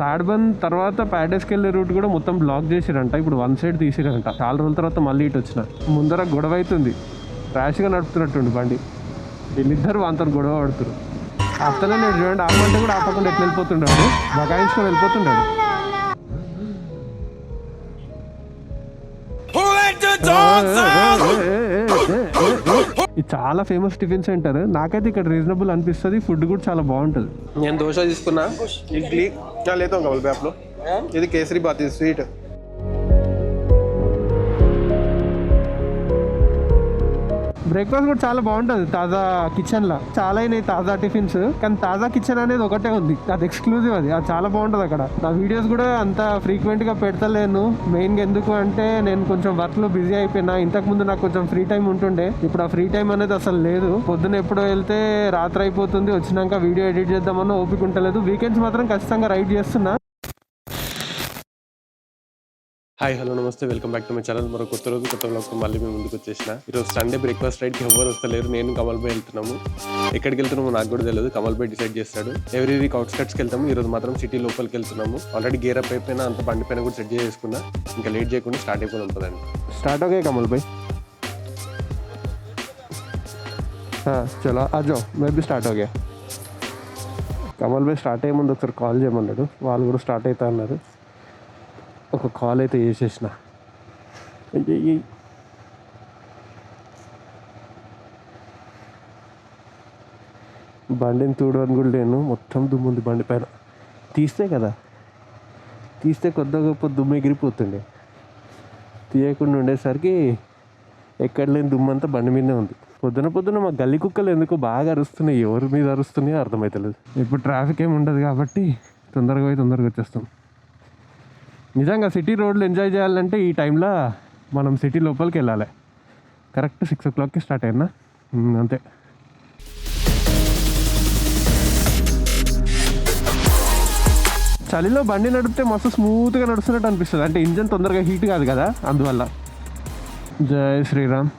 తాడ్బంద్ తర్వాత ప్యాడెస్కి వెళ్ళే రూట్ కూడా మొత్తం బ్లాక్ చేసిరంట. ఇప్పుడు వన్ సైడ్ తీసిరంట. చాలా రోజుల తర్వాత మళ్ళీ ఇటు వచ్చిన. ముందర గొడవ అవుతుంది. ర్యాష్గా నడుపుతున్నట్టుండి బండి. వీళ్ళిద్దరు అంత గొడవ పడుతున్నారు. అతనే నేను చూడండి, ఆపమంటే కూడా ఆపకుండా ఎట్లా వెళ్ళిపోతున్నాడు, బగాయించుకొని వెళ్ళిపోతున్నాడు. ఇది చాలా ఫేమస్ టిఫిన్ సెంటర్. నాకైతే ఇక్కడ రీజనబుల్ అనిపిస్తుంది. ఫుడ్ కూడా చాలా బాగుంటుంది. నేను దోశ తీసుకున్నా, ఇడ్లీ లేతాం కబల్ బ్యాప్లో. ఇది కేసరి బాత్, ఇది స్వీట్. బ్రేక్ఫాస్ట్ కూడా చాలా బాగుంటుంది తాజా కిచెన్లో. చాలా అయినాయి తాజా టిఫిన్స్, కానీ తాజా కిచెన్ అనేది ఒకటే ఉంది, అది ఎక్స్క్లూజివ్. అది చాలా బాగుంటుంది అక్కడ. నా వీడియోస్ కూడా అంత ఫ్రీక్వెంట్గా పెడతలేను. మెయిన్గా ఎందుకు అంటే నేను కొంచెం వర్క్లో బిజీ అయిపోయినా. ఇంతకుముందు నాకు కొంచెం ఫ్రీ టైం ఉంటుండే, ఇప్పుడు ఆ ఫ్రీ టైం అనేది అసలు లేదు. పొద్దున ఎప్పుడో వెళ్తే రాత్రి అయిపోతుంది, వచ్చినాక వీడియో ఎడిట్ చేద్దామన్నా ఓపిక ఉంటలేదు. వీకెండ్స్ మాత్రం ఖచ్చితంగా రైడ్ చేస్తున్నా. హాయ్ హలో నమస్తే, welcome back to my channel. మరో కొత్త రోజు కొత్త బ్లాగ్తో మళ్ళీ మేము ముందుకు వచ్చేసిన. ఈరోజు సండే బ్రేక్ఫాస్ట్ రైడ్కి ఎవరు వస్తలేరు. నేను కమల్ బాయ్ వెళ్తున్నాము. ఎక్కడికి వెళ్తున్నామో నాకు కూడా తెలియదు, కమల్ బాయ్ డిసైడ్ చేస్తాడు. ఎవ్రీ వీక్ అవుట్స్కట్స్కి వెళ్తాము. ఈరోజు మాత్రం సిటీ లోపలికి వెళ్తున్నాము. ఆల్రెడీ గేర్ అప్ అయిపోయినా, అంత బండి పైన కూడా సెట్ చేసుకున్నా. ఇంకా లేట్ చేయకుండా స్టార్ట్ అయిపోయి ఉంటుందండి. స్టార్ట్ ఓకే కమల్ బాయ్, చలో ఆజో మేబీ స్టార్ట్ ఓకే. కమల్ బాయ్ స్టార్ట్ అయ్యే ముందు ఒకసారి కాల్ చేయమన్నాడు, వాళ్ళు కూడా స్టార్ట్ అవుతా అన్నారు. ఒక కాల్ అయితే చేసేసిన. బండిని తూడని కూడా లేను, మొత్తం దుమ్ము ఉంది బండి పైన. తీస్తే కదా, తీస్తే కొద్దిగా గొప్ప దుమ్ము ఎగిరిపోతుండే. తీయకుండా ఉండేసరికి ఎక్కడ లేని దుమ్ము అంతా బండి మీదనే ఉంది. పొద్దున మా గల్లీ కుక్కలు ఎందుకో బాగా అరుస్తున్నాయి. ఎవరి మీద అరుస్తున్నాయో అర్థమవుతలేదు. ఇప్పుడు ట్రాఫిక్ ఏమి ఉండదు కాబట్టి తొందరగా పోయి తొందరగా వచ్చేస్తాం. నిజంగా సిటీ రోడ్లు ఎంజాయ్ చేయాలంటే ఈ టైంలో మనం సిటీ లోపలికి వెళ్ళాలి. కరెక్ట్ 6 o'clockకి స్టార్ట్ అయినా అంతే. చలిలో బండి నడిపితే మస్తు స్మూత్గా నడుస్తున్నట్టు అనిపిస్తుంది. అంటే ఇంజన్ తొందరగా హీట్ కాదు కదా, అందువల్ల. జై శ్రీరామ్.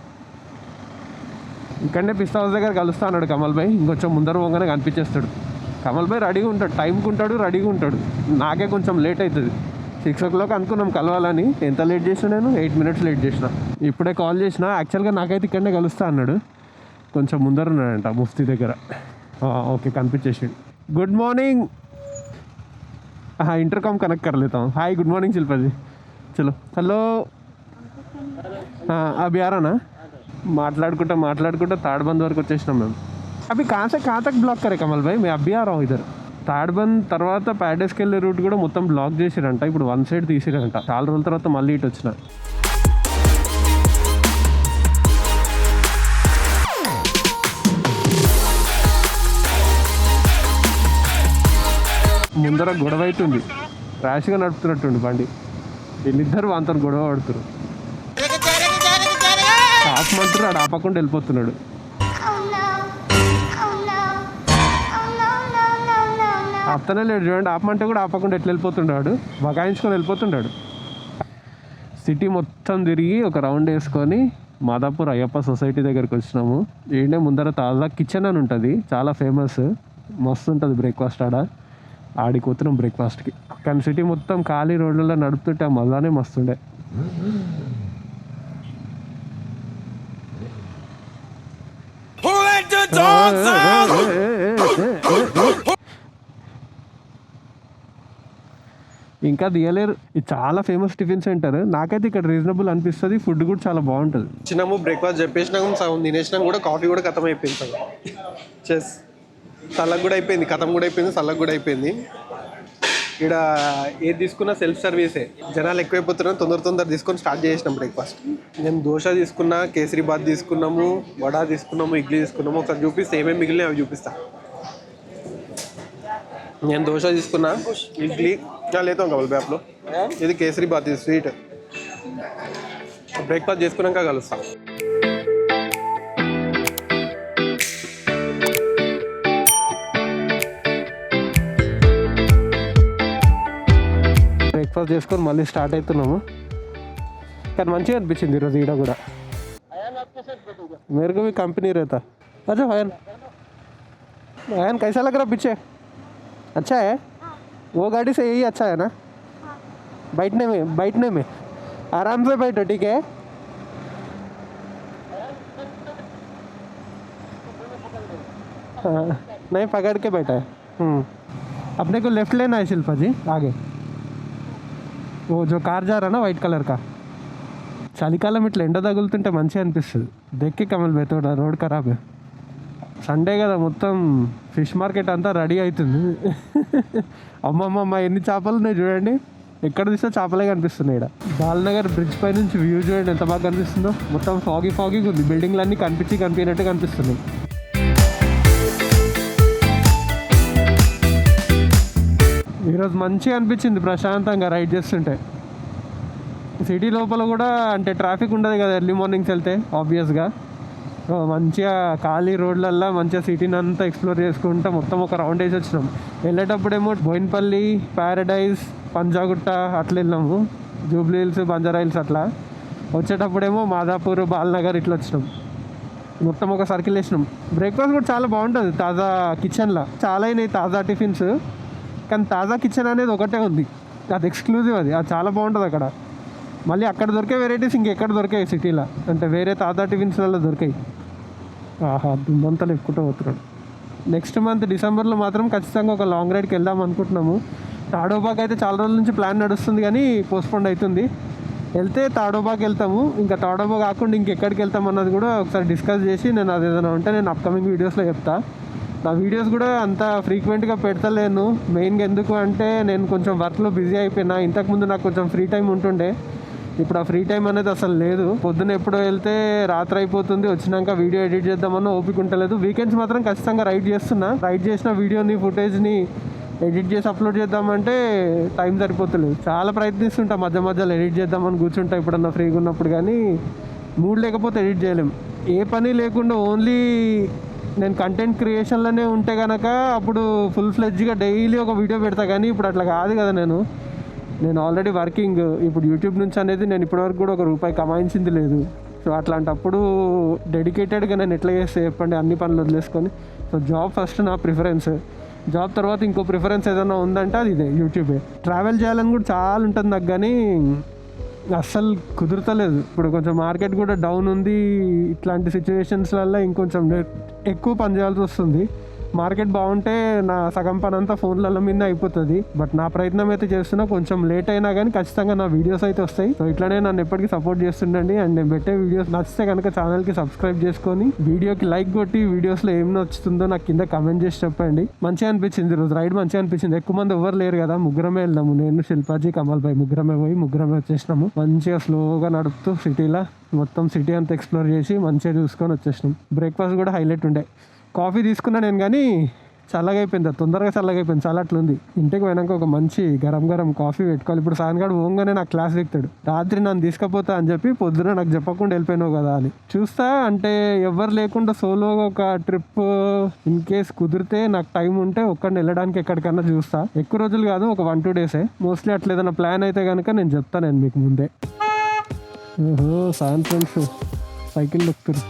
ఇక్కడనే పిస్తా హౌస్ దగ్గర కలుస్తా అన్నాడు కమల్ బాయ్. ఇంకొంచెం ముందర పోగానే కనిపించేస్తాడు. కమల్ బాయ్ రెడీగా ఉంటాడు, టైంకి ఉంటాడు, రెడీగా ఉంటాడు. నాకే కొంచెం లేట్ అవుతుంది. 6 o'clock అనుకున్నాం కలవాలని. ఎంత లేట్ చేసిన నేను? 8 minutes లేట్ చేసిన. ఇప్పుడే కాల్ చేసిన. యాక్చువల్గా నాకైతే ఇక్కడనే కలుస్తా అన్నాడు. కొంచెం ముందర ఉన్నాడంట ముఫ్తీ దగ్గర. ఓకే కనిపించేసాడు. Good morning. ఇంటర్కామ్ కనెక్ట్ कर लेता हूँ. Hi good morning Shilpa ji. चलो हेलो. अभी आ रहा ना. మాట్లాడుకుంటా తాడ్బంద్ వరకు వచ్చేసినాం మేము. అవి कहाँ तक ब्लॉक करे कमल भाई? मैं अभी आ रहा हूँ इधर. తాడ్బంద్ తర్వాత ప్యాడెస్కి వెళ్ళే రూట్ కూడా మొత్తం బ్లాక్ చేసిరంట. ఇప్పుడు వన్ సైడ్ తీసిరంట. చాలా రోజుల తర్వాత మళ్ళీ ఇటు వచ్చిన. ముందర గొడవ అవుతుంది. ర్యాష్గా నడుపుతున్నట్టుండి బండి. వీళ్ళిద్దరు అంత గొడవ పడుతున్నారు. ఆపమంటారు, ఆడు ఆపకుండా వెళ్ళిపోతున్నాడు. అతనే లేడు చూడండి, ఆపమంటే కూడా ఆపకుండా ఎట్లా వెళ్ళిపోతున్నాడు, బగాయించుకొని వెళ్ళిపోతున్నాడు. సిటీ మొత్తం తిరిగి ఒక రౌండ్ వేసుకొని మాదాపూర్ అయ్యప్ప సొసైటీ దగ్గరికి వచ్చినాము. ఏంటంటే ముందర తాజా కిచెన్ అని ఉంటుంది, చాలా ఫేమస్. మస్తు ఉంటుంది బ్రేక్ఫాస్ట్. ఆడికి పోతున్నాం బ్రేక్ఫాస్ట్కి. కానీ సిటీ మొత్తం ఖాళీ రోడ్లలో నడుపుతుంటే ఆ మజానే మస్తుండే. ఇంకా తీయలేరు. ఇది చాలా ఫేమస్ టిఫిన్ సెంటర్. నాకైతే ఇక్కడ రీజనబుల్ అనిపిస్తుంది. ఫుడ్ కూడా చాలా బాగుంటుంది. చిన్నము బ్రేక్ఫాస్ట్ చెప్పేసినాము, సగం తినేసినాం కూడా. కాఫీ కూడా ఖతం అయిపోయింది. చెస్ చల్లగా కూడా అయిపోయింది, ఖతం కూడా అయిపోయింది, చల్లగా కూడా అయిపోయింది. ఇక్కడ ఏది తీసుకున్నా సెల్ఫ్ సర్వీసే. జనాలు ఎక్కువైపోతున్నారు. తొందర తీసుకొని స్టార్ట్ చేసినాం బ్రేక్ఫాస్ట్. నేను దోశ తీసుకున్నా, కేసరి బాత్ తీసుకున్నాము, వడ తీసుకున్నాము, ఇడ్లీ తీసుకున్నాము. ఒకసారి చూపిస్తే ఏమేమి మిగిలినాయి అవి చూపిస్తా. నేను దోశ తీసుకున్నా, ఇడ్లీ లేతాం కబల్ బ్యాప్లో. ఇది కేసరి బాత్, ఇది స్వీట్. బ్రేక్ఫాస్ట్ చేసుకున్నాక కలుస్తాం. బ్రేక్ఫాస్ట్ చేసుకొని మళ్ళీ స్టార్ట్ అవుతున్నాము. కానీ మంచిగా అనిపించింది ఈరోజు ఈడ కూడా. मेरे को भी कंपनी रहता. अच्छा भाई कैसा लग रहा पीछे? अच्छा है. वो गाड़ी से यही अच्छा है ना? बैठने में आराम से बैठो, ठीक है? हाँ, नहीं पकड़ के बैठा है। अपने को लेफ्ट लेना है शिल्पा जी, आगे वो जो కార్ जा रहा ना వైట్ కలర్ కా. చలికాలం ఇట్లా ఎండ తగులుతుంటే మంచిగా అనిపిస్తుంది. దెక్కి కమల్ బెతోడ రోడ్ ఖరాబ్. సండే కదా మొత్తం ఫిష్ మార్కెట్ అంతా రెడీ అవుతుంది. అమ్మమ్మమ్మ ఎన్ని చేపలు ఉన్నాయి చూడండి. ఎక్కడ చూసినా చేపలే కనిపిస్తున్నాయి. ఇక్కడ బాలనగర్ బ్రిడ్జ్ పై నుంచి వ్యూ చూడండి ఎంత బాగా కనిపిస్తుందో. మొత్తం ఫాగీ ఉంది, బిల్డింగ్లు అన్నీ కనిపించినట్టు కనిపిస్తున్నాయి. ఈరోజు మంచిగా అనిపించింది ప్రశాంతంగా రైడ్ చేస్తుంటే. సిటీ లోపల కూడా అంటే ట్రాఫిక్ ఉండదు కదా ఎర్లీ మార్నింగ్స్ వెళ్తే ఆబ్వియస్గా. మంచిగా ఖాళీ రోడ్లల్లో మంచిగా సిటీని అంతా ఎక్స్ప్లోర్ చేసుకుంటా మొత్తం ఒక రౌండ్ వేసి వచ్చినాం. వెళ్ళేటప్పుడేమో బోయిన్పల్లి, ప్యారడైజ్, పంజాగుట్ట అట్లా వెళ్ళినాము, జూబ్లీ హిల్స్, బంజారా హిల్స్ అట్లా. వచ్చేటప్పుడేమో మాదాపూర్, బాలనగర్ ఇట్లా వచ్చినాం. మొత్తం ఒక సర్కిల్ వేసినాం. బ్రేక్ఫాస్ట్ కూడా చాలా బాగుంటుంది తాజా కిచెన్లో. చాలా అయినాయి తాజా టిఫిన్స్, కానీ తాజా కిచెన్ అనేది ఒకటే ఉంది, అది ఎక్స్క్లూజివ్. అది చాలా బాగుంటుంది అక్కడ. మళ్ళీ అక్కడ దొరికే వెరైటీస్ ఇంకెక్కడ దొరికాయి సిటీలో, అంటే వేరే తాజా టిఫిన్స్లలో దొరికాయి. ఆహా, దుమ్మంతలు ఎక్కువ పోతున్నాడు. నెక్స్ట్ మంత్ డిసెంబర్లో మాత్రం ఖచ్చితంగా ఒక లాంగ్ రైడ్కి వెళ్దాం అనుకుంటున్నాము. తాడోబాకి అయితే చాలా రోజుల నుంచి ప్లాన్ నడుస్తుంది కానీ పోస్ట్పోన్ అవుతుంది. వెళ్తే తాడోబాకి వెళ్తాము. ఇంకా తాడోబా కాకుండా ఇంకెక్కడికి వెళ్తాం అన్నది కూడా ఒకసారి డిస్కస్ చేసి నేను అది ఏదైనా ఉంటే నేను అప్కమింగ్ వీడియోస్లో చెప్తా. నా వీడియోస్ కూడా అంత ఫ్రీక్వెంట్గా పెడతలేను. మెయిన్గా ఎందుకు అంటే నేను కొంచెం వర్క్లో బిజీ అయిపోయినా. ఇంతకుముందు నాకు కొంచెం ఫ్రీ టైం ఉంటుండే, ఇప్పుడు ఆ ఫ్రీ టైం అనేది అసలు లేదు. పొద్దున్న ఎప్పుడో వెళ్తే రాత్రి అయిపోతుంది, వచ్చినాక వీడియో ఎడిట్ చేద్దామన్నా ఓపిక ఉంటలేదు. వీకెండ్స్ మాత్రం ఖచ్చితంగా రైడ్ చేస్తున్నా. రైడ్ చేసిన వీడియోని, ఫుటేజ్ని ఎడిట్ చేసి అప్లోడ్ చేద్దామంటే టైం సరిపోతలేదు. చాలా ప్రయత్నిస్తుంటా, మధ్య మధ్యలో ఎడిట్ చేద్దామని కూర్చుంటా ఎప్పుడన్నా ఫ్రీగా ఉన్నప్పుడు. కానీ మూడ్ లేకపోతే ఎడిట్ చేయలేం. ఏ పని లేకుండా ఓన్లీ నేను కంటెంట్ క్రియేషన్లోనే ఉంటే కనుక అప్పుడు ఫుల్ ఫ్లెడ్జ్గా డైలీ ఒక వీడియో పెడతా. కానీ ఇప్పుడు అట్లా కాదు కదా. నేను ఆల్రెడీ వర్కింగ్. ఇప్పుడు యూట్యూబ్ నుంచి అనేది నేను ఇప్పటివరకు కూడా ₹1 కమాయించింది లేదు. సో అట్లాంటప్పుడు డెడికేటెడ్గా నేను ఎట్లా చేస్తే చెప్పండి, అన్ని పనులు వదిలేసుకొని. సో జాబ్ ఫస్ట్ నా ప్రిఫరెన్స్. జాబ్ తర్వాత ఇంకో ప్రిఫరెన్స్ ఏదైనా ఉందంటే అది ఇదే, యూట్యూబే. ట్రావెల్ చేయాలని కూడా చాలా ఉంటుంది నాకు, కానీ అస్సలు కుదురుతలేదు. ఇప్పుడు కొంచెం మార్కెట్ కూడా డౌన్ ఉంది. ఇట్లాంటి సిచ్యువేషన్స్లలో ఇంకొంచెం ఎక్కువ పని చేయాల్సి వస్తుంది. మార్కెట్ బాగుంటే నా సగం పని అంతా ఫోన్లలో మీద అయిపోతుంది. బట్ నా ప్రయత్నం అయితే చేస్తున్నా. కొంచెం లేట్ అయినా కానీ ఖచ్చితంగా నా వీడియోస్ అయితే వస్తాయి. సో ఇట్లానే నన్ను ఎప్పటికీ సపోర్ట్ చేస్తుండండి. అండ్ నేను పెట్టే వీడియోస్ నచ్చితే కనుక ఛానల్కి సబ్స్క్రైబ్ చేసుకొని వీడియోకి లైక్ కొట్టి వీడియోస్లో ఏం నచ్చుతుందో నాకు కింద కమెంట్ చేసి చెప్పండి. మంచిగా అనిపించింది ఈరోజు రైడ్, మంచిగా అనిపించింది. ఎక్కువ మంది ఎవరు లేరు కదా, ముగ్గురమే వెళ్దాము. నేను, శిల్పాజీ, కమల్ భాయ్ ముగ్గురమే పోయి ముగ్గురమే వచ్చేసినాము. మంచిగా స్లోగా నడుపుతూ సిటీలో మొత్తం సిటీ అంతా ఎక్స్ప్లోర్ చేసి మంచిగా చూసుకొని వచ్చేసినాం. బ్రేక్ఫాస్ట్ కూడా హైలైట్ ఉండే. కాఫీ తీసుకున్నా నేను, కానీ చల్లగా అయిపోయింది, తొందరగా చల్లగా అయిపోయింది. చాలా అట్లుంది. ఇంటికి పోయినాక ఒక మంచి గరం కాఫీ పెట్టుకోవాలి. ఇప్పుడు సాయంకాలం పోగానే నాకు క్లాస్ ఎక్కుతాడు, రాత్రి నన్ను తీసుకపోతా అని చెప్పి పొద్దున నాకు చెప్పకుండా వెళ్ళిపోయినావు కదా అని. చూస్తా అంటే ఎవరు లేకుండా సోలోగా ఒక ట్రిప్ ఇన్ కేస్ కుదిరితే, నాకు టైం ఉంటే ఒక్కడిని వెళ్ళడానికి ఎక్కడికన్నా చూస్తా. ఎక్కువ రోజులు కాదు, ఒక 1-2 డేసే మోస్ట్లీ. అట్లా ఏదైనా ప్లాన్ అయితే కనుక నేను చెప్తాను మీకు ముందే. ఓహో, సాయం ఫ్రెండ్స్ సైకిల్ ఎక్కుతారు.